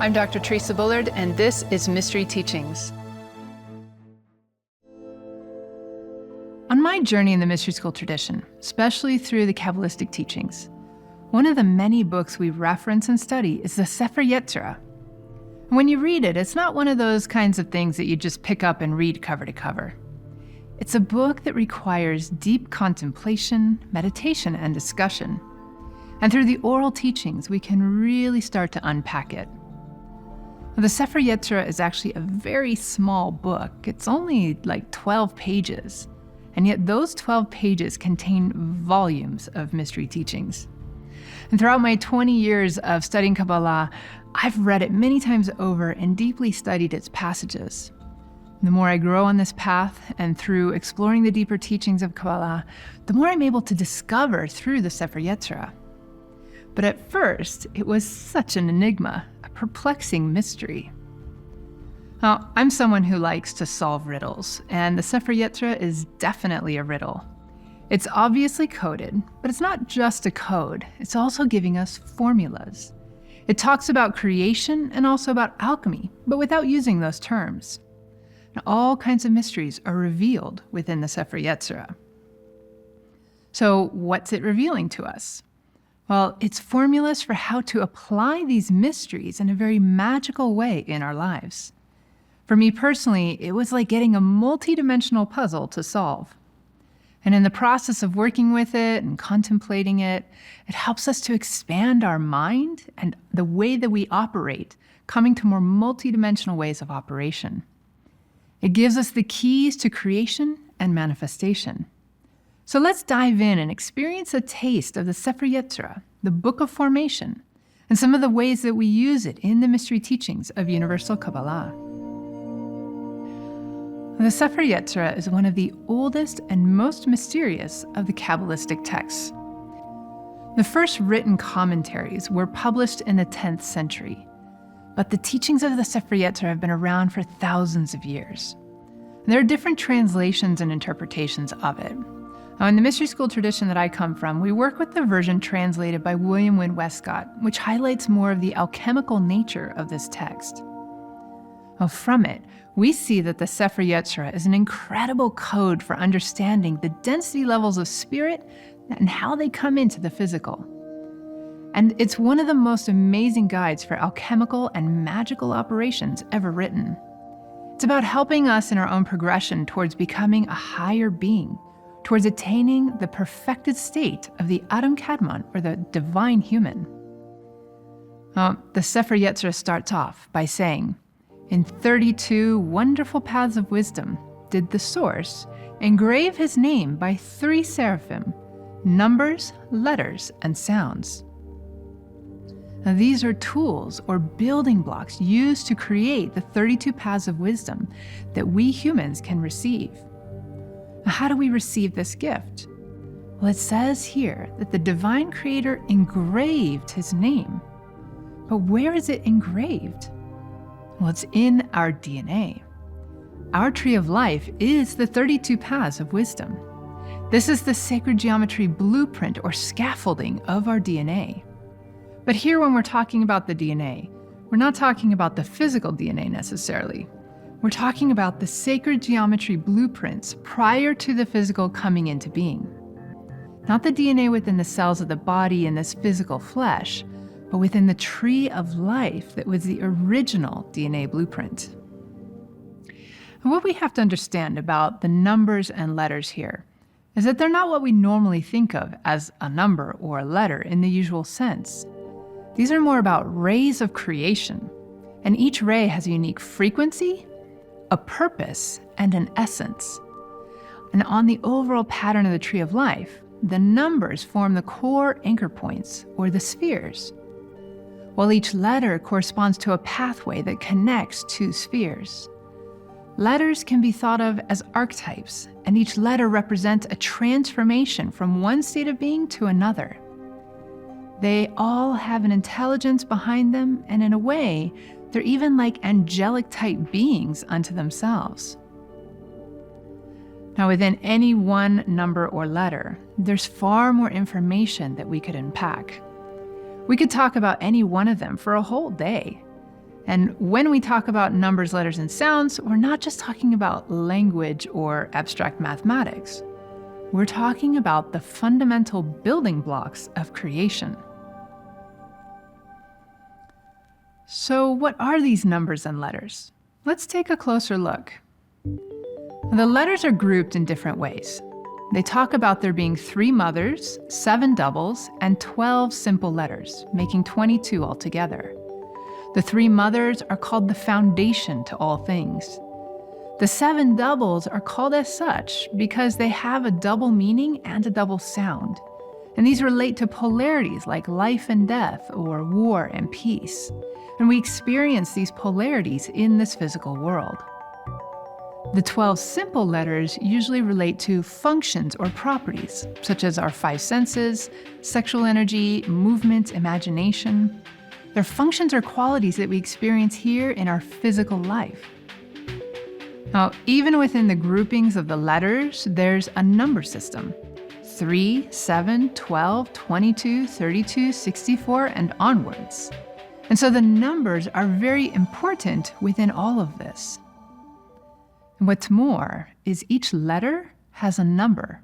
I'm Dr. Theresa Bullard, and this is Mystery Teachings. On my journey in the Mystery School tradition, especially through the Kabbalistic teachings, one of the many books we reference and study is the Sepher Yetzirah. When you read it, it's not one of those kinds of things that you just pick up and read cover to cover. It's a book that requires deep contemplation, meditation, and discussion. And through the oral teachings, we can really start to unpack it. The Sepher Yetzirah is actually a very small book. It's only like 12 pages. And yet those 12 pages contain volumes of mystery teachings. And throughout my 20 years of studying Kabbalah, I've read it many times over and deeply studied its passages. The more I grow on this path and through exploring the deeper teachings of Kabbalah, the more I'm able to discover through the Sepher Yetzirah. But at first, it was such an enigma, a perplexing mystery. Now, I'm someone who likes to solve riddles, and the Sepher Yetzirah is definitely a riddle. It's obviously coded, but it's not just a code, it's also giving us formulas. It talks about creation and also about alchemy, but without using those terms. Now, all kinds of mysteries are revealed within the Sepher Yetzirah. So what's it revealing to us? Well, it's formulas for how to apply these mysteries in a very magical way in our lives. For me personally, it was like getting a multi-dimensional puzzle to solve. And in the process of working with it and contemplating it, it helps us to expand our mind and the way that we operate, coming to more multi-dimensional ways of operation. It gives us the keys to creation and manifestation. So let's dive in and experience a taste of the Sepher Yetzirah, the Book of Formation, and some of the ways that we use it in the mystery teachings of Universal Kabbalah. The Sepher Yetzirah is one of the oldest and most mysterious of the Kabbalistic texts. The first written commentaries were published in the 10th century, but the teachings of the Sepher Yetzirah have been around for thousands of years. There are different translations and interpretations of it. Now, in the mystery school tradition that I come from, we work with the version translated by William Wynne Westcott, which highlights more of the alchemical nature of this text. Well, from it, we see that the Sepher Yetzirah is an incredible code for understanding the density levels of spirit and how they come into the physical. And it's one of the most amazing guides for alchemical and magical operations ever written. It's about helping us in our own progression towards becoming a higher being, towards attaining the perfected state of the Adam Kadmon, or the divine human. The Sepher Yetzirah starts off by saying, "In 32 wonderful paths of wisdom did the Source engrave his name by 3 seraphim, numbers, letters, and sounds." Now, these are tools or building blocks used to create the 32 paths of wisdom that we humans can receive. Now, how do we receive this gift? Well, it says here that the divine creator engraved his name. But where is it engraved? Well, it's in our DNA. Our tree of life is the 32 paths of wisdom. This is the sacred geometry blueprint or scaffolding of our DNA. But here, when we're talking about the DNA, we're not talking about the physical DNA necessarily. We're talking about the sacred geometry blueprints prior to the physical coming into being. Not the DNA within the cells of the body in this physical flesh, but within the tree of life that was the original DNA blueprint. And what we have to understand about the numbers and letters here is that they're not what we normally think of as a number or a letter in the usual sense. These are more about rays of creation, and each ray has a unique frequency, a purpose, and an essence. And on the overall pattern of the tree of life, the numbers form the core anchor points, or the spheres, while each letter corresponds to a pathway that connects 2 spheres. Letters can be thought of as archetypes, and each letter represents a transformation from one state of being to another. They all have an intelligence behind them, and in a way, they're even like angelic-type beings unto themselves. Now, within any one number or letter, there's far more information that we could unpack. We could talk about any one of them for a whole day. And when we talk about numbers, letters, and sounds, we're not just talking about language or abstract mathematics. We're talking about the fundamental building blocks of creation. So what are these numbers and letters? Let's take a closer look. The letters are grouped in different ways. They talk about there being 3 mothers, 7 doubles, and 12 simple letters, making 22 altogether. The 3 mothers are called the foundation to all things. The 7 doubles are called as such because they have a double meaning and a double sound. And these relate to polarities like life and death or war and peace. And we experience these polarities in this physical world. The 12 simple letters usually relate to functions or properties, such as our 5 senses, sexual energy, movement, imagination. They're functions or qualities that we experience here in our physical life. Now, even within the groupings of the letters, there's a number system. 3, 7, 12, 22, 32, 64, and onwards. And so the numbers are very important within all of this. And what's more is each letter has a number.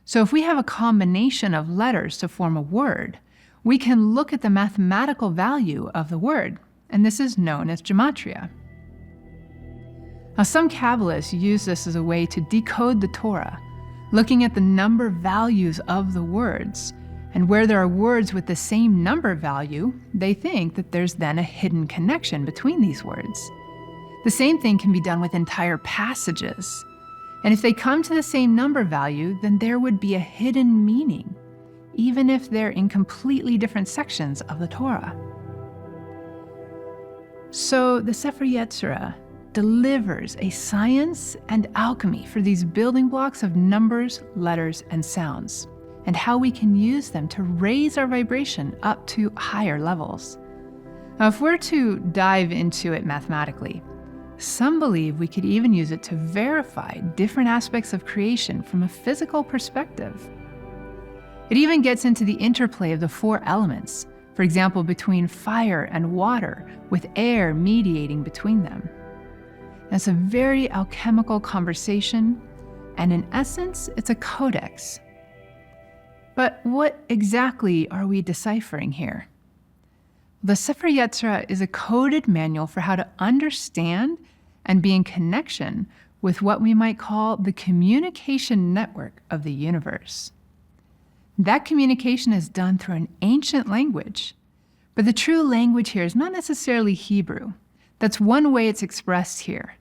So if we have a combination of letters to form a word, we can look at the mathematical value of the word, and this is known as gematria. Now, some Kabbalists use this as a way to decode the Torah, looking at the number values of the words, and where there are words with the same number value, they think that there's then a hidden connection between these words. The same thing can be done with entire passages. And if they come to the same number value, then there would be a hidden meaning, even if they're in completely different sections of the Torah. So the Sepher Yetzirah delivers a science and alchemy for these building blocks of numbers, letters, and sounds, and how we can use them to raise our vibration up to higher levels. Now, if we're to dive into it mathematically, some believe we could even use it to verify different aspects of creation from a physical perspective. It even gets into the interplay of the 4 elements, for example, between fire and water, with air mediating between them. It's a very alchemical conversation, and in essence, it's a codex. But what exactly are we deciphering here? The Sepher Yetzirah is a coded manual for how to understand and be in connection with what we might call the communication network of the universe. That communication is done through an ancient language, but the true language here is not necessarily Hebrew. That's one way it's expressed here.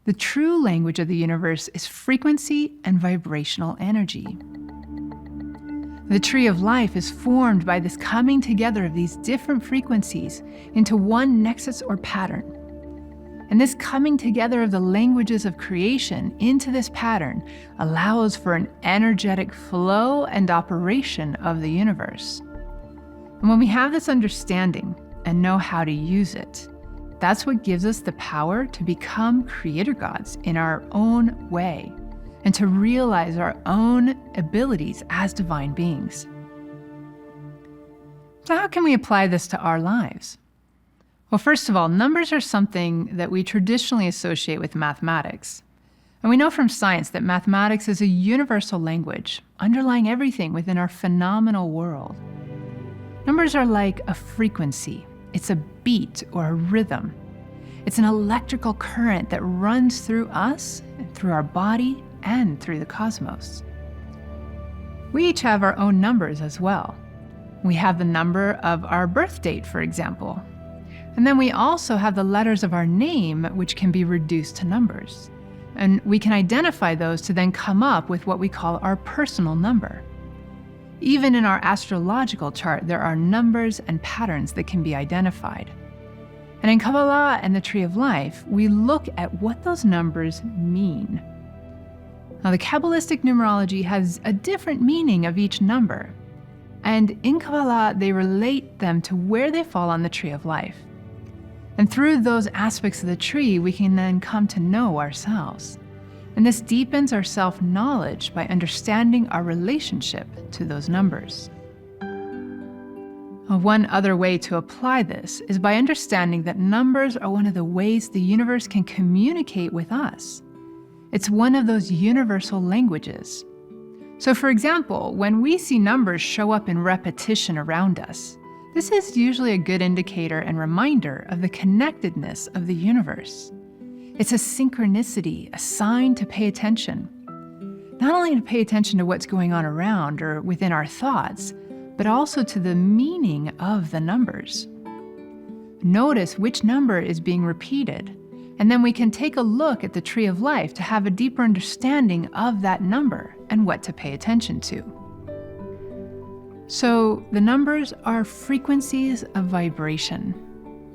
The true language of the universe is frequency and vibrational energy. The tree of life is formed by this coming together of these different frequencies into one nexus or pattern. And this coming together of the languages of creation into this pattern allows for an energetic flow and operation of the universe. And when we have this understanding and know how to use it, that's what gives us the power to become creator gods in our own way and to realize our own abilities as divine beings. So how can we apply this to our lives? Well, first of all, numbers are something that we traditionally associate with mathematics. And we know from science that mathematics is a universal language underlying everything within our phenomenal world. Numbers are like a frequency. It's a beat or a rhythm. It's an electrical current that runs through us, and through our body, and through the cosmos. We each have our own numbers as well. We have the number of our birth date, for example. And then we also have the letters of our name, which can be reduced to numbers. And we can identify those to then come up with what we call our personal number. Even in our astrological chart, there are numbers and patterns that can be identified. And in Kabbalah and the Tree of Life, we look at what those numbers mean. Now, the Kabbalistic numerology has a different meaning of each number. And in Kabbalah, they relate them to where they fall on the Tree of Life. And through those aspects of the tree, we can then come to know ourselves. And this deepens our self-knowledge by understanding our relationship to those numbers. One other way to apply this is by understanding that numbers are one of the ways the universe can communicate with us. It's one of those universal languages. So for example, when we see numbers show up in repetition around us, this is usually a good indicator and reminder of the connectedness of the universe. It's a synchronicity, a sign to pay attention. Not only to pay attention to what's going on around or within our thoughts, but also to the meaning of the numbers. Notice which number is being repeated, and then we can take a look at the tree of life to have a deeper understanding of that number and what to pay attention to. So the numbers are frequencies of vibration,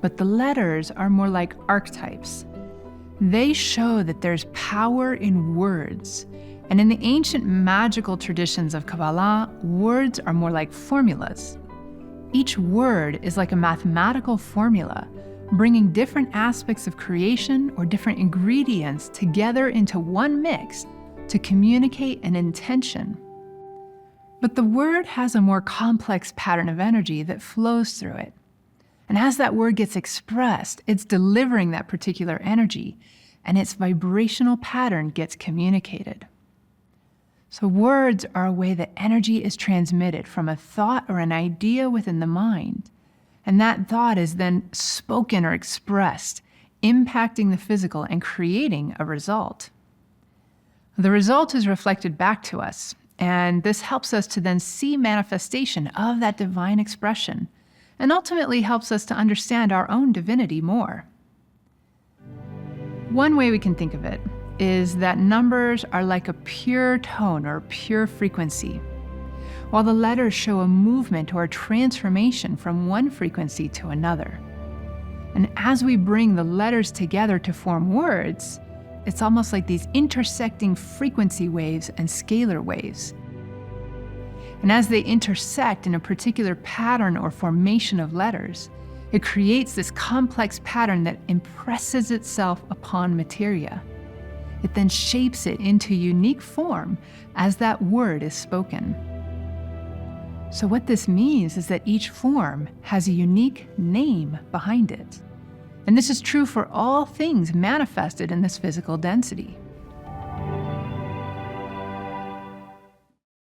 but the letters are more like archetypes. They show that there's power in words. And in the ancient magical traditions of Kabbalah, words are more like formulas. Each word is like a mathematical formula, bringing different aspects of creation or different ingredients together into one mix to communicate an intention. But the word has a more complex pattern of energy that flows through it. And as that word gets expressed, it's delivering that particular energy, and its vibrational pattern gets communicated. So words are a way that energy is transmitted from a thought or an idea within the mind, and that thought is then spoken or expressed, impacting the physical and creating a result. The result is reflected back to us, and this helps us to then see manifestation of that divine expression, and ultimately helps us to understand our own divinity more. One way we can think of it is that numbers are like a pure tone or pure frequency, while the letters show a movement or a transformation from one frequency to another. And as we bring the letters together to form words, it's almost like these intersecting frequency waves and scalar waves. And as they intersect in a particular pattern or formation of letters, it creates this complex pattern that impresses itself upon materia. It then shapes it into unique form as that word is spoken. So what this means is that each form has a unique name behind it. And this is true for all things manifested in this physical density.